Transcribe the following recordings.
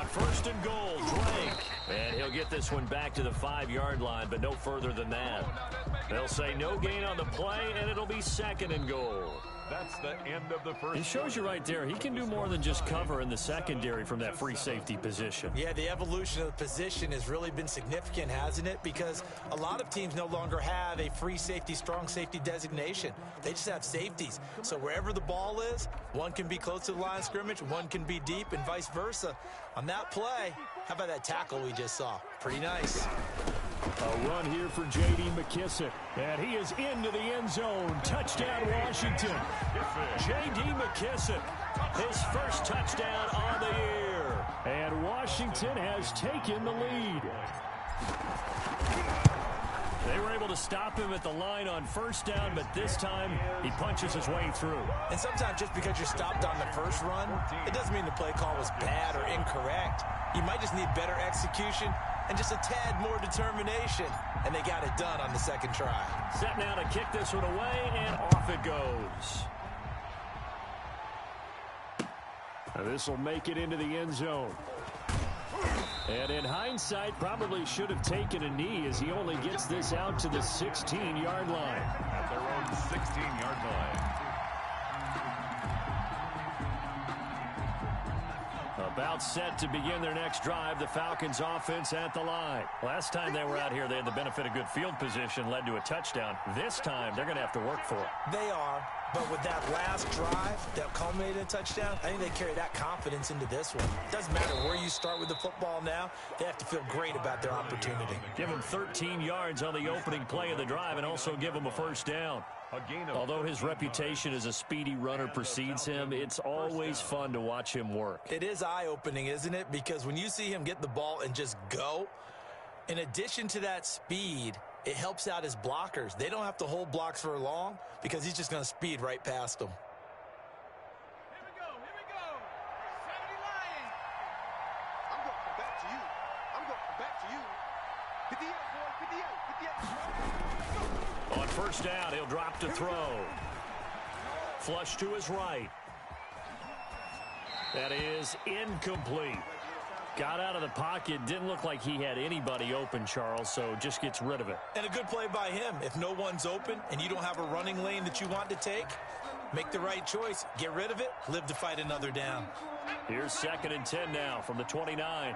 On first and goal, Drake. And he'll get this one back to the 5-yard line, but no further than that. They'll say no gain on the play, and it'll be second and goal. That's the end of the first. It shows you right there, he can do more than just cover in the secondary from that free safety position. Yeah, the evolution of the position has really been significant, hasn't it? Because a lot of teams no longer have a free safety, strong safety designation. They just have safeties. So wherever the ball is, one can be close to the line of scrimmage, one can be deep, and vice versa. On that play, how about that tackle we just saw? Pretty nice. A run here for J.D. McKissick. And he is into the end zone. Touchdown, Washington. J.D. McKissick, his first touchdown on the year. And Washington has taken the lead. They were able to stop him at the line on first down, but this time he punches his way through. And sometimes just because you're stopped on the first run, it doesn't mean the play call was bad or incorrect. You might just need better execution and just a tad more determination. And they got it done on the second try. Set now to kick this one away, and off it goes. This will make it into the end zone. And in hindsight, probably should have taken a knee as he only gets this out to the 16-yard line. At their own 16-yard line. About set to begin their next drive, the Falcons offense at the line. Last time they were out here, they had the benefit of good field position, led to a touchdown. This time, they're going to have to work for it. They are, but with that last drive that culminated in a touchdown, I think they carry that confidence into this one. Doesn't matter where you start with the football now, they have to feel great about their opportunity. Give them 13 yards on the opening play of the drive and also give them a first down. Although his reputation as a speedy runner precedes him, it's always fun to watch him work. It is eye-opening, isn't it? Because when you see him get the ball and just go, in addition to that speed, it helps out his blockers. They don't have to hold blocks for long because he's just going to speed right past them. Here we go. 70 Lions. I'm going to come back to you. I'm going to come back to you. 58, boy. 58. On first down, he'll drop to throw. Flush to his right. That is incomplete. Got out of the pocket. Didn't look like he had anybody open, Charles, so just gets rid of it. And a good play by him. If no one's open and you don't have a running lane that you want to take, make the right choice. Get rid of it. Live to fight another down. Here's second and 10 now from the 29.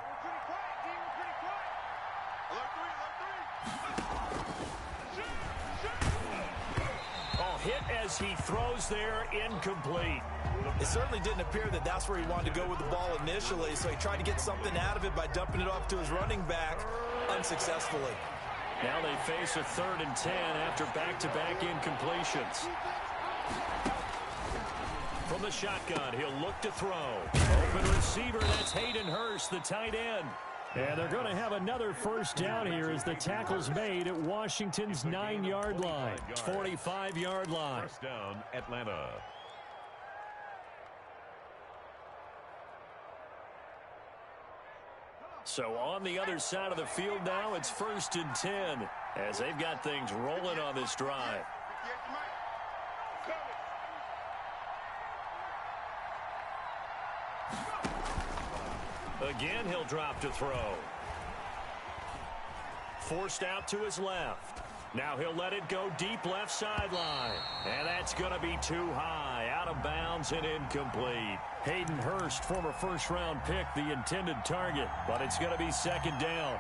Hit as he throws there, incomplete. It certainly didn't appear that that's where he wanted to go with the ball initially, so he tried to get something out of it by dumping it off to his running back unsuccessfully. Now they face a 3rd and 10 after back-to-back incompletions. From the shotgun, he'll look to throw. Open receiver, that's Hayden Hurst, the tight end. And they're going to have another first down here as the tackle's made at Washington's 9-yard line. 45-yard line. First down, Atlanta. So on the other side of the field now, it's 1st and 10 as they've got things rolling on this drive. Again, he'll drop to throw. Forced out to his left. Now he'll let it go deep left sideline. And that's going to be too high. Out of bounds and incomplete. Hayden Hurst, former first-round pick, the intended target. But it's going to be second down.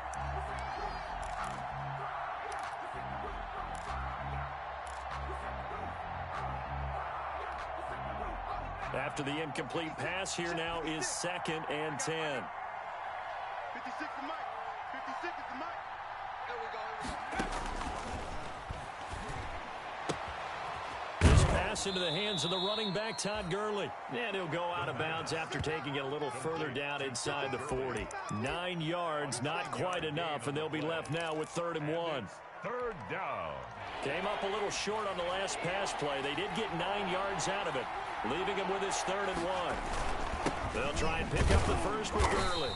After the incomplete pass, here now is 2nd and 10. 56 is Mike. 56 is Mike. There we go. This pass into the hands of the running back, Todd Gurley. And he'll go out of bounds after taking it a little further down inside the 40. 9 yards, not quite enough, and they'll be left now with 3rd and 1. 3rd down. Came up a little short on the last pass play. They did get 9 yards out of it, leaving him with his 3rd and 1. They'll try and pick up the first with Gurley.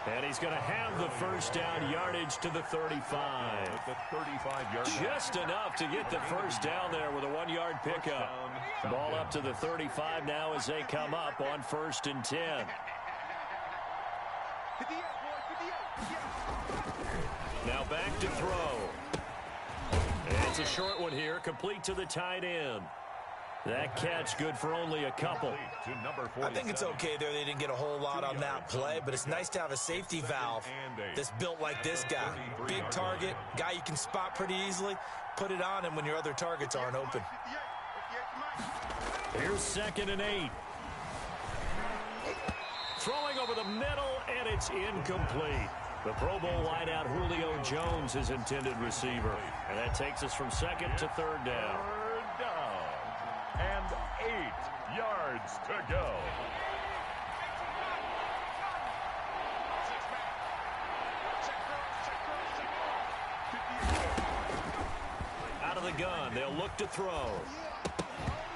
And he's going to have the first down, yardage to the 35. The 35-yard line. Just enough to get the first down there with a 1-yard pickup. Ball up to the 35 now as they come up on 1st and 10. Now back to throw. It's a short one here, complete to the tight end. That catch good for only a couple. I think it's okay there. They didn't get a whole lot on that play, but it's nice to have a safety valve that's built like this guy. Big target, guy you can spot pretty easily. Put it on him when your other targets aren't open. Here's 2nd and 8. Throwing over the middle, and it's incomplete. The Pro Bowl wideout Julio Jones is intended receiver. And that takes us from 2nd to 3rd down. 3rd down. And 8 yards to go. Out of the gun, they'll look to throw.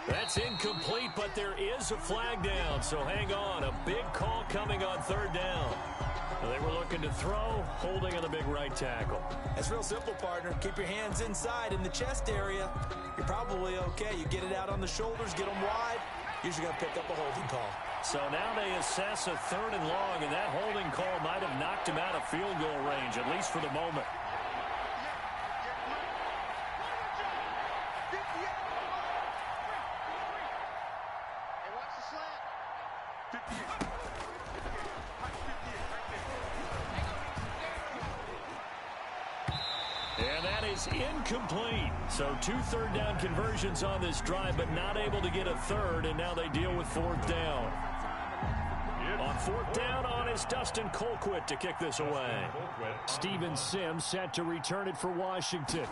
That's incomplete, but there is a flag down, so hang on. A big call coming on 3rd down. They were looking to throw, holding on the big right tackle. It's real simple, partner. Keep your hands inside in the chest area. You're probably okay. You get it out on the shoulders, get them wide. Usually going to pick up a holding call. So now they assess a 3rd and long, and that holding call might have knocked him out of field goal range, at least for the moment. And that is incomplete. So 2 3rd down conversions on this drive, but not able to get a 3rd, and now they deal with 4th down. On 4th down on is Dustin Colquitt to kick this away. Steven Sims set to return it for Washington.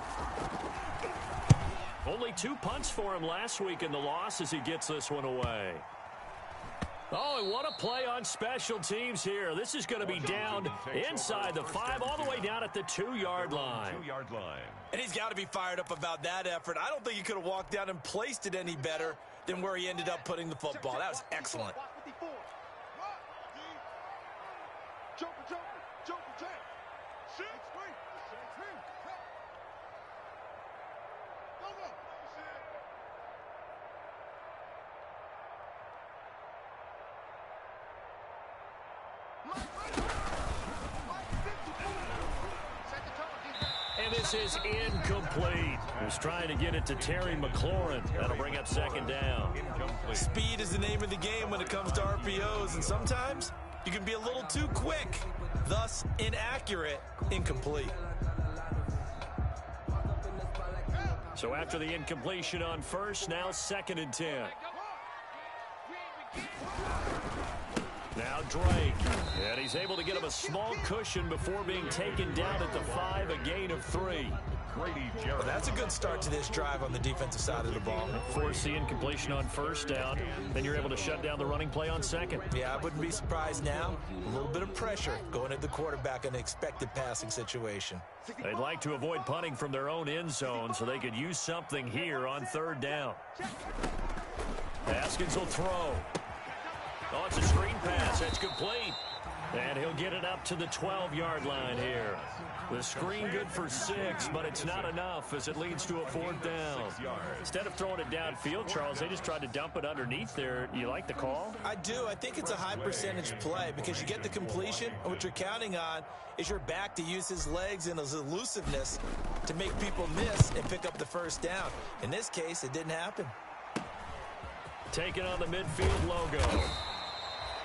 Only 2 punts for him last week in the loss as he gets this one away. Oh, and what a play on special teams here. This is going to be down inside the 5, all the way down at the 2-yard line. And he's got to be fired up about that effort. I don't think he could have walked down and placed it any better than where he ended up putting the football. That was excellent. And this is incomplete. He was trying to get it to Terry McLaurin. That'll bring up 2nd down. Speed is the name of the game when it comes to RPOs, and sometimes you can be a little too quick, thus inaccurate, incomplete. So after the incompletion on 1st, now 2nd and 10. Now Drake, and he's able to get him a small cushion before being taken down at the 5, a gain of 3. Well, that's a good start to this drive on the defensive side of the ball. Force the incompletion on 1st down, then you're able to shut down the running play on 2nd. Yeah, I wouldn't be surprised now. A little bit of pressure going at the quarterback in an expected passing situation. They'd like to avoid punting from their own end zone so they could use something here on 3rd down. Haskins will throw. Oh, it's a screen pass. That's complete. And he'll get it up to the 12-yard line here. The screen good for 6, but it's not enough as it leads to a 4th down. Instead of throwing it downfield, Charles, they just tried to dump it underneath there. You like the call? I do. I think it's a high percentage play because you get the completion, and what you're counting on is your back to use his legs and his elusiveness to make people miss and pick up the 1st down. In this case, it didn't happen. Taking on the midfield logo.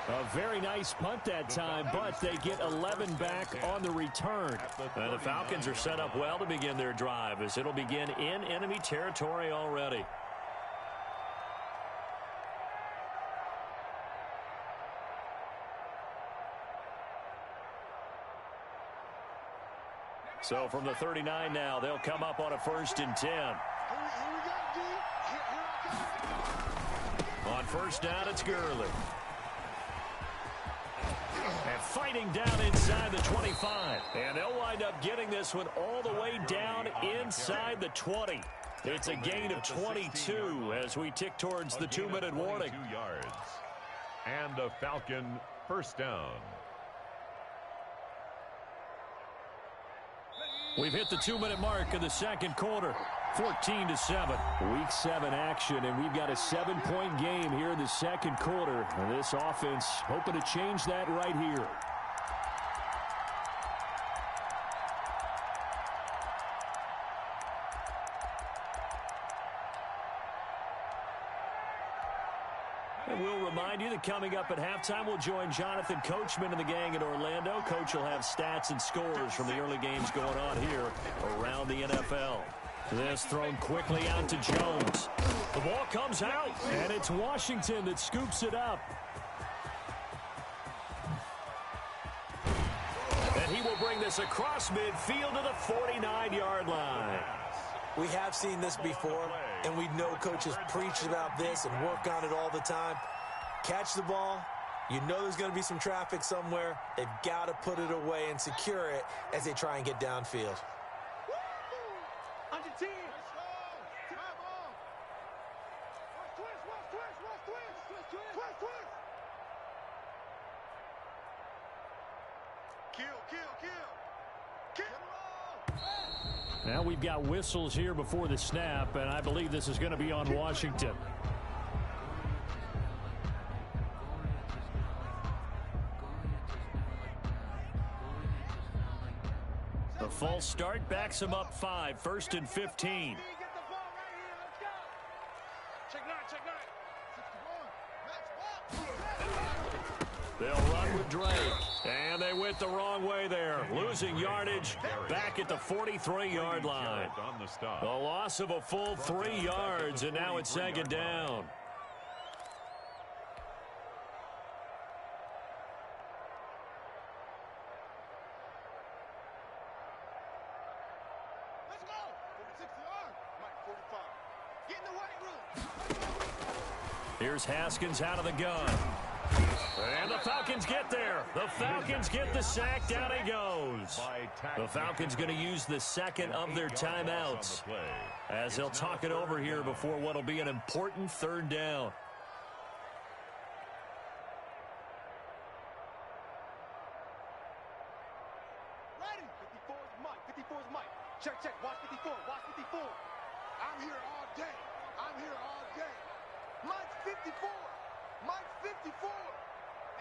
A very nice punt that time, but they get 11 back on the return. And the Falcons are set up well to begin their drive as it'll begin in enemy territory already. So from the 39 now, they'll come up on a 1st and 10. On 1st down, it's Gurley. And fighting down inside the 25. And they'll wind up getting this one all the way down inside the 20. It's a gain of 22 as we tick towards the 2-minute warning. 2 yards. And a Falcon 1st down. We've hit the 2-minute mark of the 2nd quarter. 14-7. Week 7 action, and we've got a 7-point game here in the 2nd quarter. And this offense hoping to change that right here. And we'll remind you that coming up at halftime, we'll join Jonathan Coachman and the gang in Orlando. Coach will have stats and scores from the early games going on here around the NFL. This thrown quickly out to Jones. The ball comes out, and it's Washington that scoops it up. And he will bring this across midfield to the 49-yard line. We have seen this before, and we know coaches preach about this and work on it all the time. Catch the ball. You know there's going to be some traffic somewhere. They've got to put it away and secure it as they try and get downfield. On your team. Now we've got whistles here before the snap, and I believe this is going to be on Washington. The false start backs him up 5, 1st and 15. They'll run with Drake, and they went the wrong way there, losing yardage back at the 43-yard line. A loss of a full 3 yards, and now it's 2nd down. Let's go. 46-yard. Mike, 45. Get in the weight room. Here's Haskins out of the gun. And the Falcons get there. The Falcons get the sack. Down he goes. The Falcons going to use the second of their timeouts as they'll talk it over here before what will be an important 3rd down. Ready. 54 is Mike. 54 is Mike. Check, check. Watch 54. Watch 54. I'm here all day. I'm here all day. Mike's 54. Mike's 54.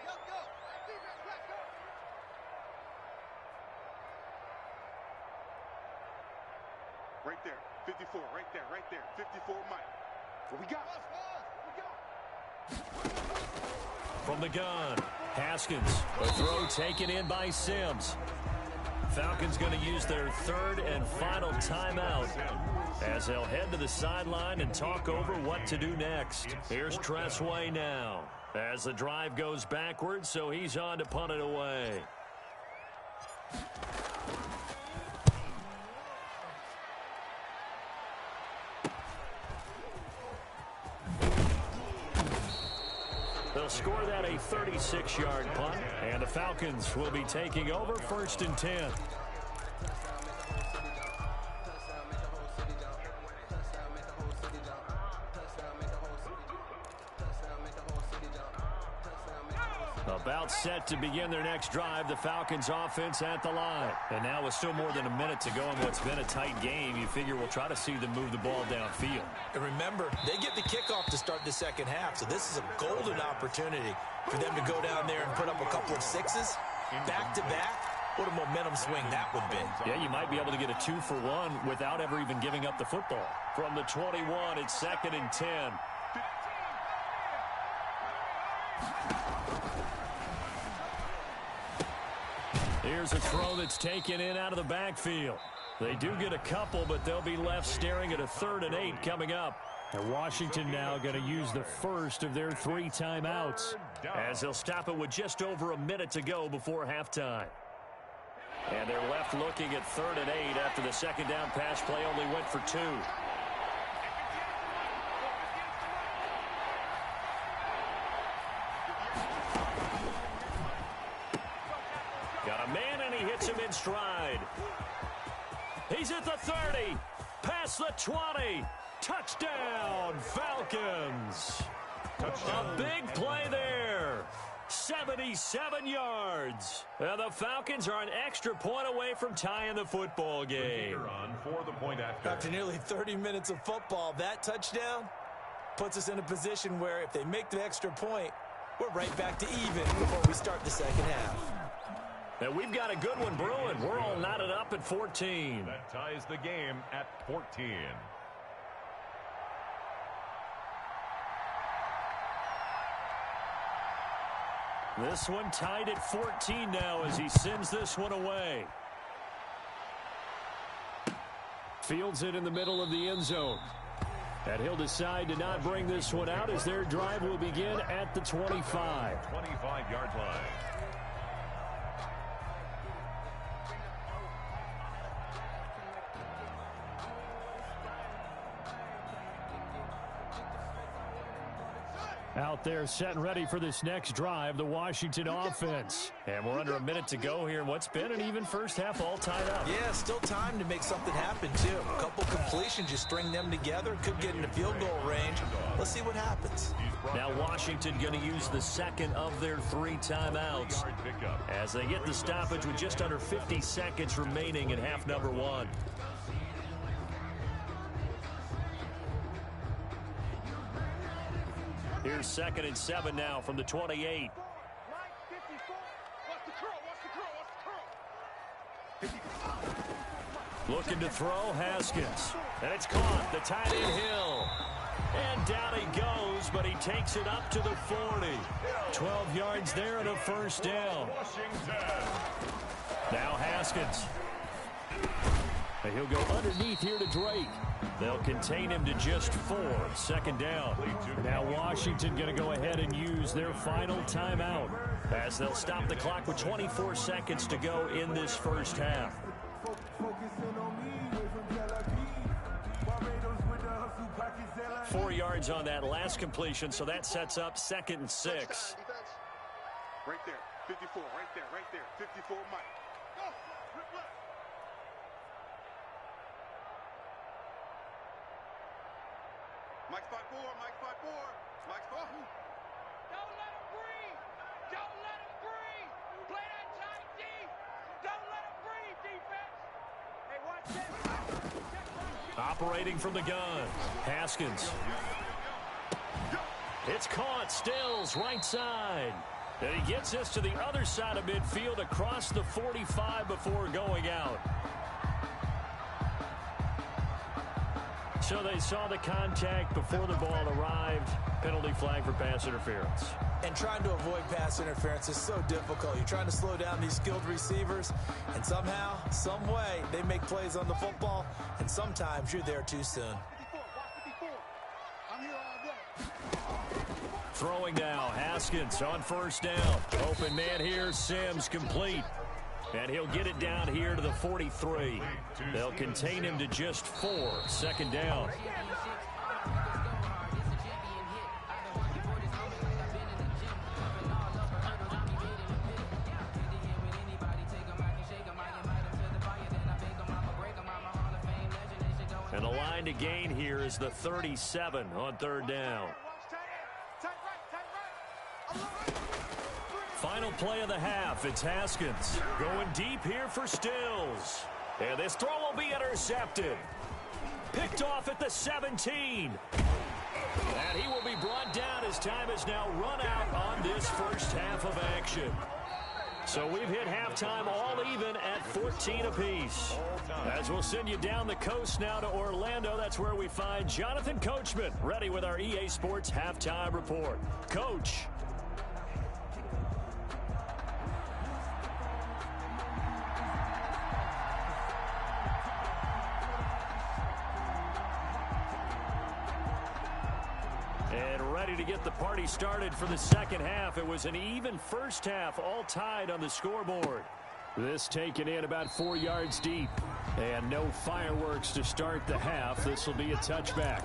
Go, go. Let's go. Right there. 54. Right there. Right there. 54 Mike. What we got? What we got? From the gun, Haskins. A throw taken in by Sims. Falcons going to use their 3rd and final timeout as they'll head to the sideline and talk over what to do next. Here's Tressway now as the drive goes backwards, so he's on to punt it away. They'll score that a 36-yard punt, and the Falcons will be taking over 1st and 10. About set to begin their next drive, the Falcons offense at the line. And now with still more than a minute to go in what's been a tight game, you figure we'll try to see them move the ball downfield. And remember, they get the kickoff to start the 2nd half, so this is a golden opportunity for them to go down there and put up a couple of 6s back-to-back. What a momentum swing that would be. Yeah, you might be able to get a 2-for-1 without ever even giving up the football. From the 21, it's 2nd and 10. Here's a throw that's taken in out of the backfield. They do get a couple, but they'll be left staring at a 3rd and 8 coming up. And Washington now going to use the first of their 3 timeouts as they'll stop it with just over a minute to go before halftime. And they're left looking at 3rd and 8 after the 2nd down pass play only went for 2. Got a man, and he hits him in stride. He's at the 30, past the 20. Touchdown, Falcons. A big play there. 77 yards. And the Falcons are an extra point away from tying the football game. After nearly 30 minutes of football, that touchdown puts us in a position where if they make the extra point, we're right back to even before we start the 2nd half. And we've got a good one brewing. We're all knotted up at 14. That ties the game at 14. This one tied at 14 now as he sends this one away. Fields it in the middle of the end zone. And he'll decide to not bring this one out as their drive will begin at the 25. 25-yard line. Out there set and ready for this next drive, the Washington offense. And we're under a minute to go here in what's been an even first half all tied up. Yeah, still time to make something happen, too. A couple completions, you string them together, could get into field goal range. Let's see what happens. Now Washington going to use the second of their 3 timeouts as they get the stoppage with just under 50 seconds remaining in half number 1. Here's 2nd and 7 now from the 28. Looking to throw, Haskins. And it's caught. The tight end Hill. And down he goes, but he takes it up to the 40. 12 yards there and a first down. Now Haskins. And he'll go underneath here to Drake. They'll contain him to just 4. 2nd down. Now Washington going to go ahead and use their final timeout as they'll stop the clock with 24 seconds to go in this first half. 4 yards on that last completion, so that sets up 2nd and 6. Right there, 54, right there, 54, Mike. Mike spot 4, Mike spot 4, Mike spot 4. Don't let him breathe. Don't let him breathe. Play that tight D. Don't let him breathe, defense. Hey, watch this. Operating from the gun, Haskins. It's caught, Stills, right side. And he gets this to the other side of midfield across the 45 before going out. So they saw the contact before the ball arrived. Penalty flag for pass interference. And trying to avoid pass interference is so difficult. You're trying to slow down these skilled receivers, and somehow, some way, they make plays on the football, and sometimes you're there too soon. I'm here all day. Throwing now, Haskins on first down. Open man here, Sims complete. And he'll get it down here to the 43. They'll contain him to just 4. 2nd down. And the line to gain here is the 37 on 3rd down. Final play of the half. It's Haskins going deep here for Stills. And this throw will be intercepted. Picked off at the 17. And he will be brought down as time is now run out on this first half of action. So we've hit halftime all even at 14 apiece. As we'll send you down the coast now to Orlando, that's where we find Jonathan Coachman ready with our EA Sports halftime report. Coach. To get the party started for the second half. It was an even first half, all tied on the scoreboard. This taken in about 4 yards deep. And no fireworks to start the half. This will be a touchback.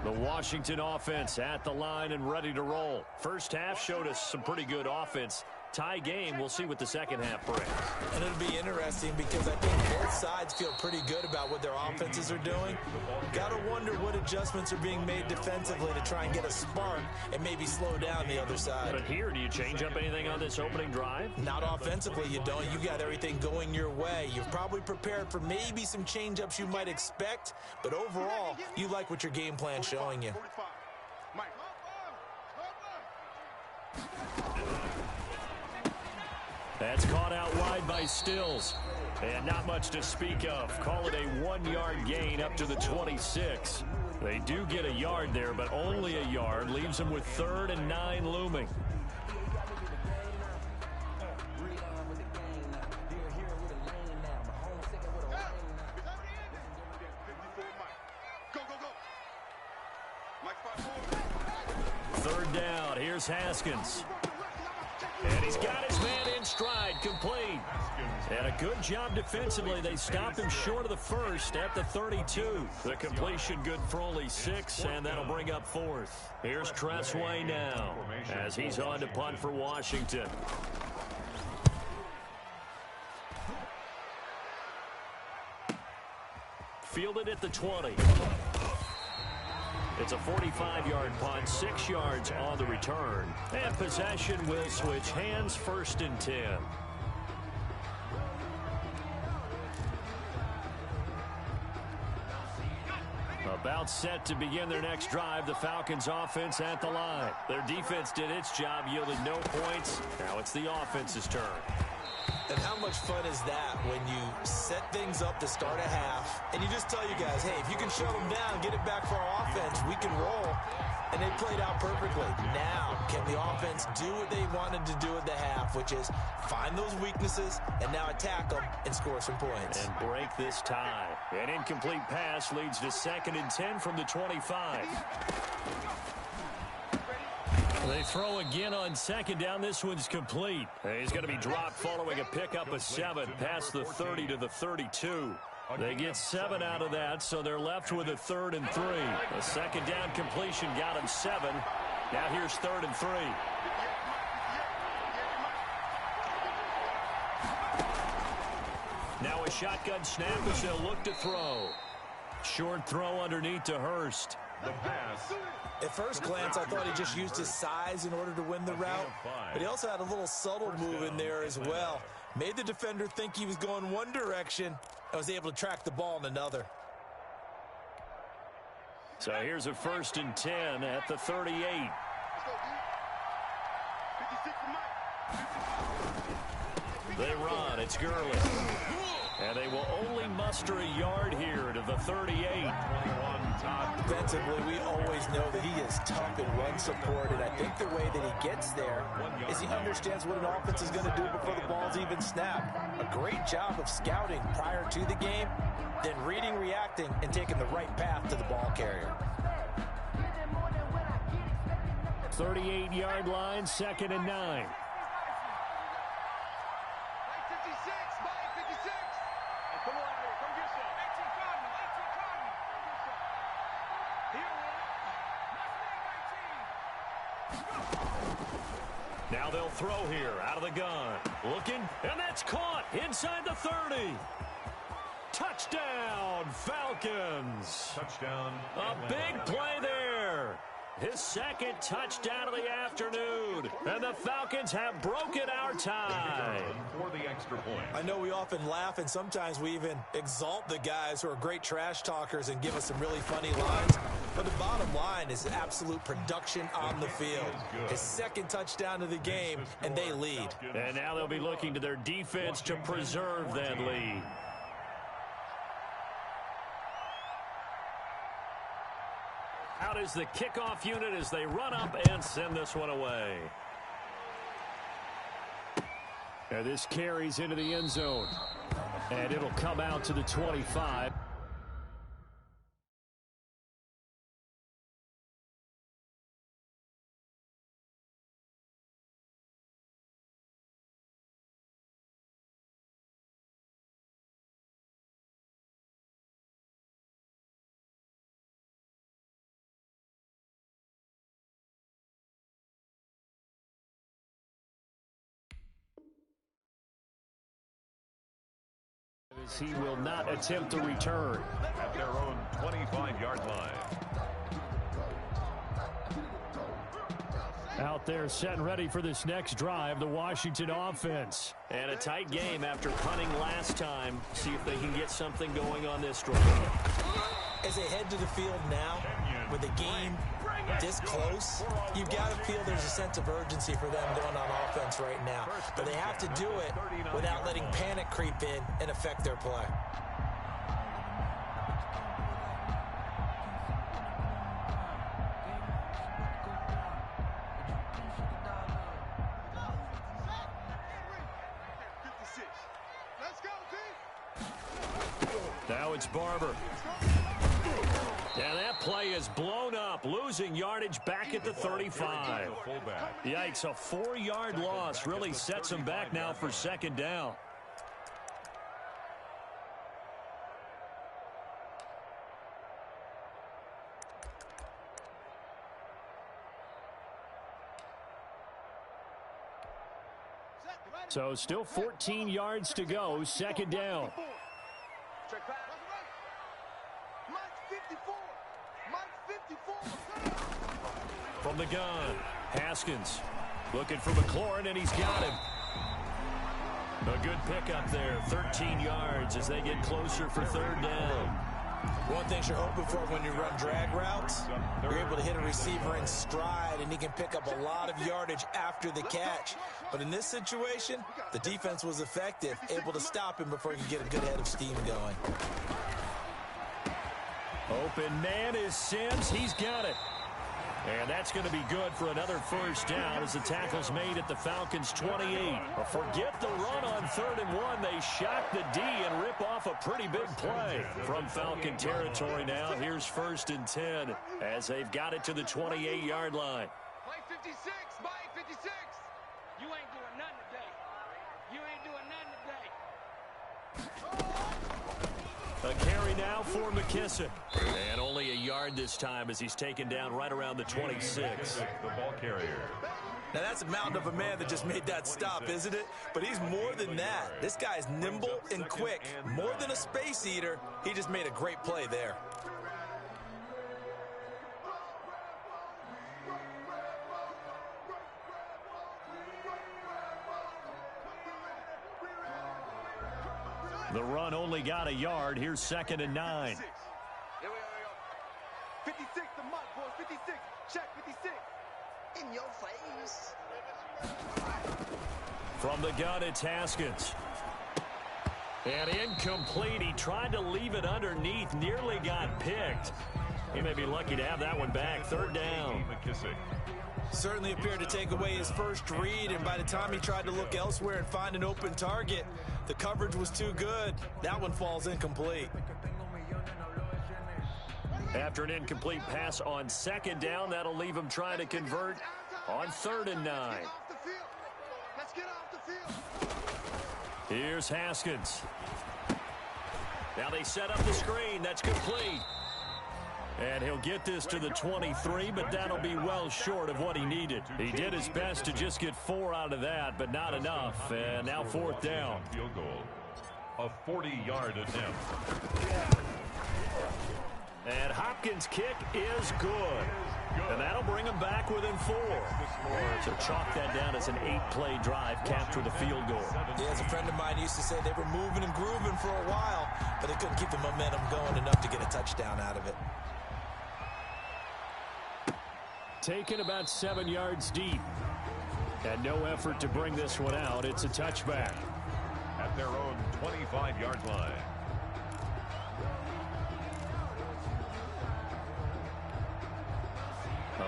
The Washington offense at the line and ready to roll. First half showed us some pretty good offense. Tie game. We'll see what the second half brings. And it'll be interesting because I think both sides feel pretty good about what their offenses are doing. Got to wonder what adjustments are being made defensively to try and get a spark and maybe slow down the other side. But here, do you change up anything on this opening drive? Not offensively, you don't. You got everything going your way. You've probably prepared for maybe some change-ups you might expect, but overall, you like what your game plan's showing you. That's caught out wide by Stills. And not much to speak of. Call it a 1-yard gain up to the 26. They do get a yard there, but only a yard. Leaves them with 3rd and 9 looming. Third down. Here's Haskins. And he's got his man in stride, complete. And a good job defensively. They stopped him short of the first at the 32. The completion good for only 6, and that'll bring up 4th. Here's Tressway now as he's on to punt for Washington. Fielded at the 20. It's a 45-yard punt, 6 yards on the return. And possession will switch hands, 1st and 10. About set to begin their next drive. The Falcons offense at the line. Their defense did its job, yielded no points. Now it's the offense's turn. And how much fun is that when you set things up to start a half and you just tell you guys, hey, if you can shut them down, get it back for our offense, we can roll. And they played out perfectly. Now, can the offense do what they wanted to do at the half, which is find those weaknesses and now attack them and score some points. And break this tie. An incomplete pass leads to 2nd and 10 from the 25. They throw again on 2nd down. This one's complete. He's going to be dropped following a pickup of 7 past the 30 to the 32. They get 7 out of that, so they're left with a 3rd and 3. A 2nd down completion got him 7. Now here's 3rd and 3. Now a shotgun snap as they'll look to throw. Short throw underneath to Hurst. The pass. At first glance, I thought he just used his size in order to win the route, but he also had a little subtle move in there as well. Made the defender think he was going one direction and was able to track the ball in another. So here's a 1st and 10 at the 38. They run. It's Gurley. And they will only muster a yard here to the 38. Defensively, we always know that he is tough in run support, and I think the way that he gets there is he understands what an offense is going to do before the ball's even snapped. A great job of scouting prior to the game, then reading, reacting, and taking the right path to the ball carrier. 38-yard line, 2nd and 9. Now they'll throw here out of the gun. Looking, and that's caught inside the 30. Touchdown, Falcons. Touchdown. A big play there. His 2nd touchdown of the afternoon. And the Falcons have broken our tie. For the extra point. I know we often laugh, and sometimes we even exalt the guys who are great trash talkers and give us some really funny lines. But the bottom line is absolute production on the field. His 2nd touchdown of the game, and they lead. And now they'll be looking to their defense to preserve that lead. Out is the kickoff unit as they run up and send this one away. And this carries into the end zone. And it'll come out to the 25. He will not attempt to return. At their own 25-yard line. Out there set and ready for this next drive, the Washington offense. And a tight game after punting last time. See if they can get something going on this drive. As they head to the field now, with the game this close, you've got to feel there's a sense of urgency for them going on offense right now. But they have to do it without letting panic creep in and affect their play. Now it's Barber. And that play is blown up, losing yardage back at the 35. Yikes, a 4-yard loss really sets him back now for second down. So still 14 yards to go, second down. From the gun, Haskins looking for McLaurin, and he's got him. A good pickup there, 13 yards as they get closer for third down. One thing you're hoping for when you run drag routes, you're able to hit a receiver in stride, and he can pick up a lot of yardage after the catch. But in this situation, the defense was effective, able to stop him before he could get a good head of steam going. Open man is Sims. He's got it. And that's going to be good for another first down as the tackle's made at the Falcons' 28. Forget the run on 3rd and 1. They shock the D and rip off a pretty big play. From Falcon territory now, here's 1st and 10 as they've got it to the 28-yard line. Play 56, Mike 56. You ain't doing nothing today. You ain't doing nothing today. A carry now for McKissick. And only a yard this time as he's taken down right around the 26. The ball carrier. Now that's a mountain of a man that just made that stop, isn't it? But he's more than that. This guy's nimble and quick. More than a space eater, he just made a great play there. The run only got a yard. Here's 2nd and 9. Here we go. 56, the mark, boys. 56. Check 56. In your face. From the gun, it's Haskins. And incomplete. He tried to leave it underneath. Nearly got picked. He may be lucky to have that one back. 3rd down. Certainly appeared to take away his first read, and by the time he tried to look elsewhere and find an open target, the coverage was too good. That one falls incomplete. After an incomplete pass on 2nd down, that'll leave him trying to convert on 3rd and 9. Let's get off the field. Here's Haskins. Now they set up the screen. That's complete. And he'll get this to the 23, but that'll be well short of what he needed. He did his best to just get 4 out of that, but not enough. And now 4th down. Field goal. A 40-yard attempt. And Hopkins' kick is good. And that'll bring him back within 4. So chalk that down as an 8-play drive capped with a field goal. Yeah, as a friend of mine used to say, they were moving and grooving for a while, but they couldn't keep the momentum going enough to get a touchdown out of it. Taken about 7 yards deep. And no effort to bring this one out. It's a touchback. At their own 25-yard line.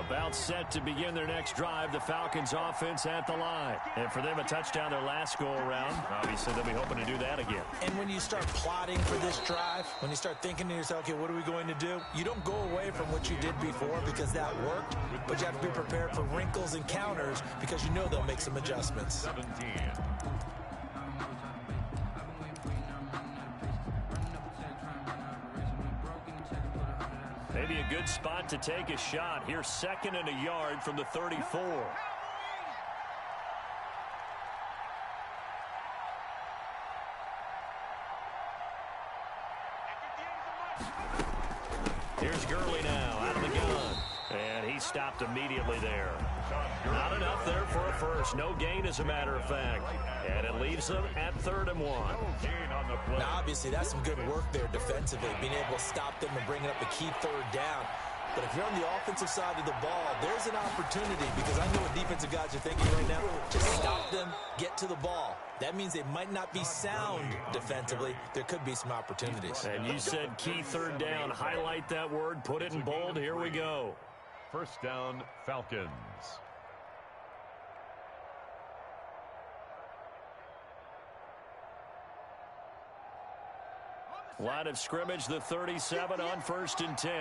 About set to begin their next drive. The Falcons offense at the line. And for them, a touchdown their last go-around. Obviously, they'll be hoping to do that again. And when you start plotting for this drive, when you start thinking to yourself, okay, what are we going to do? You don't go away from what you did before because that worked, but you have to be prepared for wrinkles and counters because you know they'll make some adjustments. 17. Maybe a good spot to take a shot. Here's 2nd and a yard from the 34. Here's Gurley now out of the gun. And he stopped immediately there. Not enough there for a first. No gain, as a matter of fact. And it leaves them at 3rd and 1. Now, obviously, that's some good work there defensively, being able to stop them and bring up a key 3rd down. But if you're on the offensive side of the ball, there's an opportunity, because I know what defensive guys are thinking right now. Just stop them, get to the ball. That means they might not be sound defensively. There could be some opportunities. And you said key third down. Highlight that word, put it in bold. Here we go. First down, Falcons. Line of scrimmage, the 37 on 1st and 10.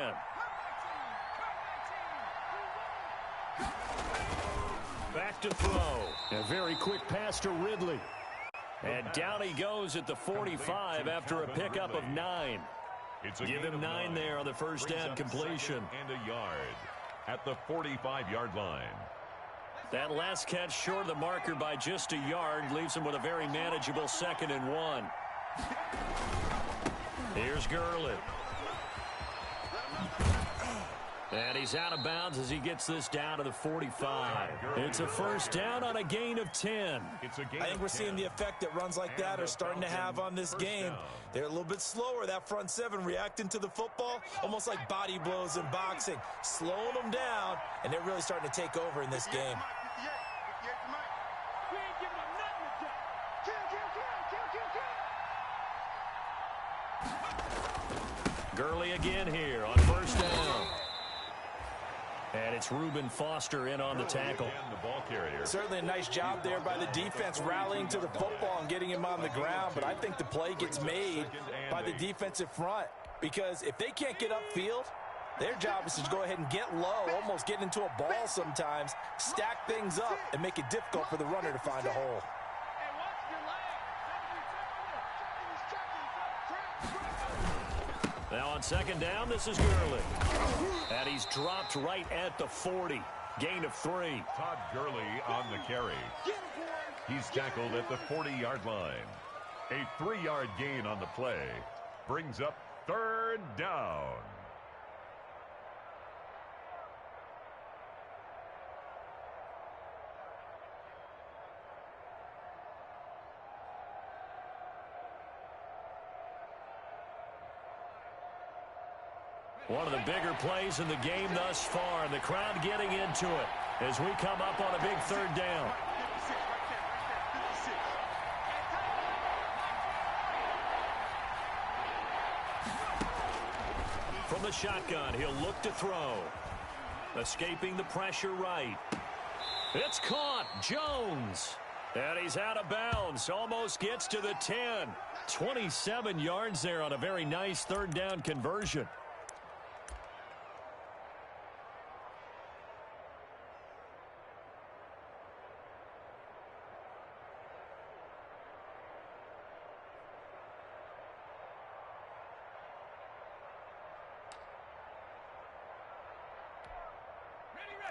Back to throw. A very quick pass to Ridley. And down he goes at the 45 after a pickup of 9. Give him 9 there on the first down completion. And a yard at the 45-yard line. That last catch short of the marker by just a yard leaves him with a very manageable 2nd and 1. Here's Gurley. And he's out of bounds as he gets this down to the 45. It's a first down on a gain of 10. I think we're seeing the effect that runs like that are starting to have on this game. They're a little bit slower, that front seven, reacting to the football, almost like body blows in boxing, slowing them down, and they're really starting to take over in this game. Gurley again here on first down. And it's Reuben Foster in on the tackle. Certainly a nice job there by the defense rallying to the football and getting him on the ground, but I think the play gets made by the defensive front, because if they can't get upfield, their job is to go ahead and get low, almost get into a ball sometimes, stack things up, and make it difficult for the runner to find a hole. Now on second down, this is Gurley. And he's dropped right at the 40. Gain of 3. Todd Gurley on the carry. He's tackled at the 40-yard line. A 3-yard gain on the play brings up 3rd down. One of the bigger plays in the game thus far, and the crowd getting into it as we come up on a big 3rd down. From the shotgun, he'll look to throw. Escaping the pressure right. It's caught. Jones. And he's out of bounds. Almost gets to the 10. 27 yards there on a very nice 3rd down conversion.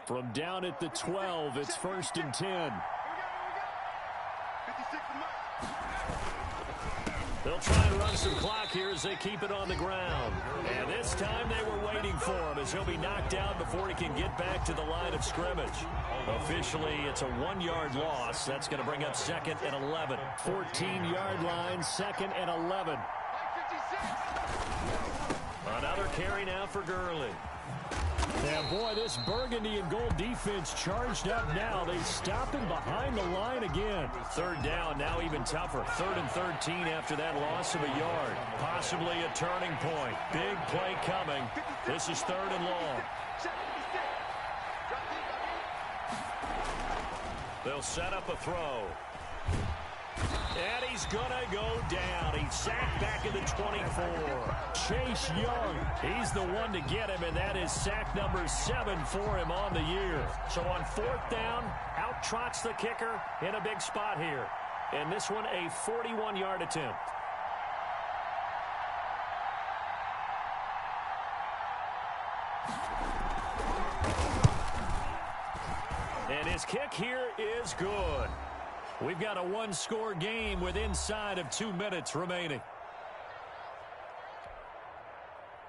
From down at the 12, it's 1st and 10. They'll try and run some clock here as they keep it on the ground. And this time they were waiting for him as he'll be knocked down before he can get back to the line of scrimmage. Officially, it's a 1-yard loss. That's going to bring up 2nd and 11. 14-yard line, 2nd and 11. Another carry now for Gurley. Yeah, boy, this burgundy and gold defense charged up now. They stop him behind the line again. 3rd down, now even tougher. 3rd and 13 after that loss of a yard. Possibly a turning point. Big play coming. This is 3rd and long. They'll set up a throw. And he's going to go down. He's sacked back in the 24. Chase Young, he's the one to get him, and that is sack number 7 for him on the year. So on 4th down, out trots the kicker in a big spot here. And this one, a 41-yard attempt. And his kick here is good. We've got a 1-score game with inside of 2 minutes remaining.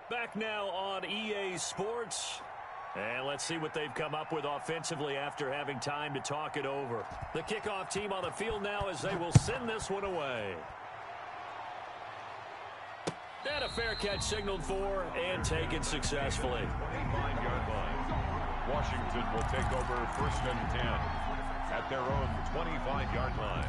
Back now on EA Sports. And let's see what they've come up with offensively after having time to talk it over. The kickoff team on the field now as they will send this one away. And a a fair catch signaled for and taken successfully. 29-yard line. Washington will take over 1st and 10 at their own 25-yard line.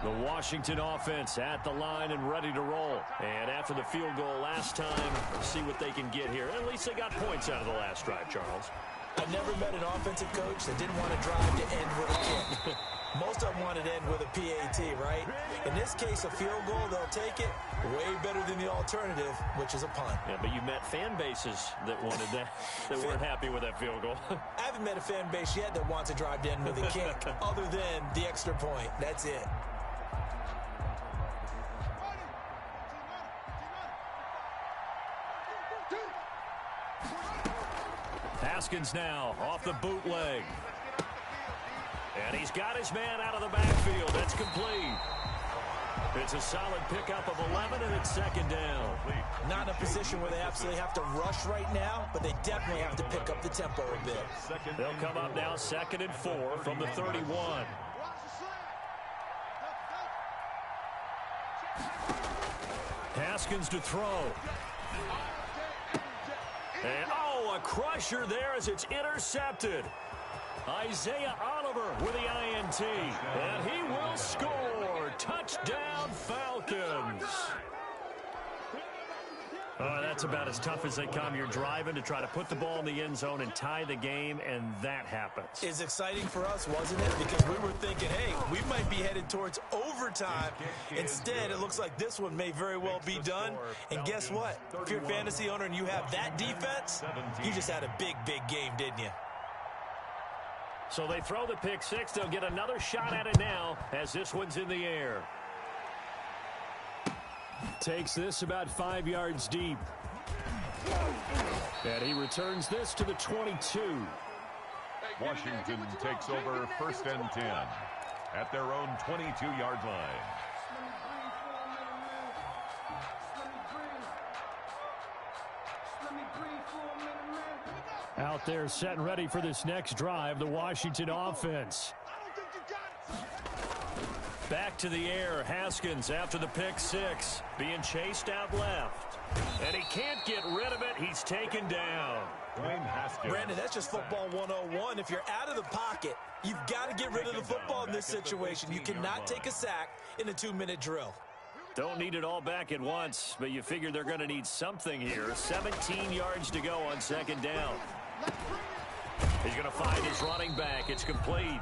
The Washington offense at the line and ready to roll. And after the field goal last time, see what they can get here. At least they got points out of the last drive, Charles. I've never met an offensive coach that didn't want to drive to end with a kick. Most of them wanted to end with a PAT, right? In this case, a field goal, they'll take it. Way better than the alternative, which is a punt. Yeah, but you met fan bases that wanted that, that weren't happy with that field goal. I haven't met a fan base yet that wants to drive to end with a kick, other than the extra point. That's it. Haskins now off the bootleg. And he's got his man out of the backfield. That's complete. It's a solid pickup of 11, and it's 2nd down. Not in a position where they absolutely have to rush right now, but they definitely have to pick up the tempo a bit. They'll come up now 2nd and 4 from the 31. Haskins to throw. And, a crusher there as it's intercepted. Isaiah Oliver with the INT. And he will score. Touchdown, Falcons. That's about as tough as they come. You're driving to try to put the ball in the end zone and tie the game, and that happens. It's exciting for us, wasn't it? Because we were thinking, hey, we might be headed towards overtime. Instead, it looks like this one may very well be done. And guess what? If you're a fantasy owner and you have that defense, you just had a big, big game, didn't you? So they throw the pick six. They'll get another shot at it now as this one's in the air. Takes this about 5 yards deep. And he returns this to the 22. Washington takes over 1st and 10 at their own 22-yard line. Out there set and ready for this next drive, the Washington offense. Back to the air, Haskins after the pick six, being chased out left. And he can't get rid of it. He's taken down. Brandon, that's just football 101. If you're out of the pocket, you've got to get rid of the football in this situation. You cannot take a sack in a 2-minute drill. Don't need it all back at once, but you figure they're going to need something here. 17 yards to go on 2nd down. He's going to find his running back. It's complete.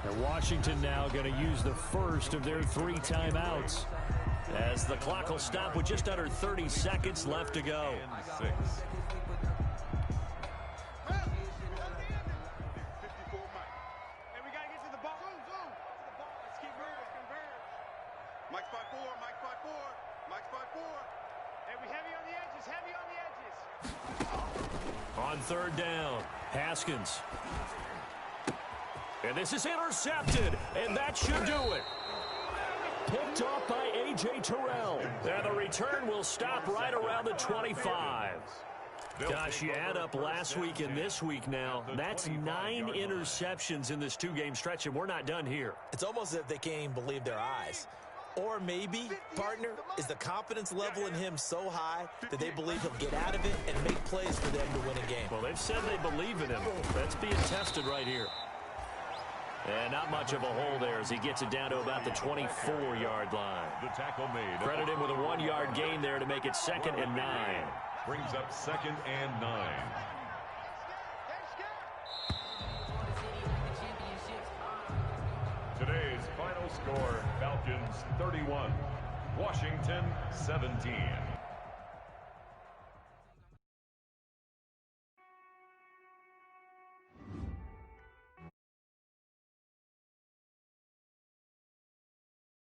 And Washington now going to use the first of their 3 timeouts, as the clock will stop with just under 30 seconds left to go. On 3rd down, Haskins. And this is intercepted, and that should do it. Picked off by A.J. Terrell. And the return will stop right around the 25. Gosh, you add up last week and this week now. That's 9 interceptions in this 2-game stretch, and we're not done here. It's almost as if they can't even believe their eyes. Or maybe, partner, is the confidence level in him so high that they believe he'll get out of it and make plays for them to win a game. Well, they've said they believe in him. That's being tested right here. And not much of a hole there as he gets it down to about the 24-yard line. The tackle made. Credit him with a 1-yard gain there to make it 2nd and 9. Brings up 2nd and 9. Today's final score, Falcons 31, Washington 17.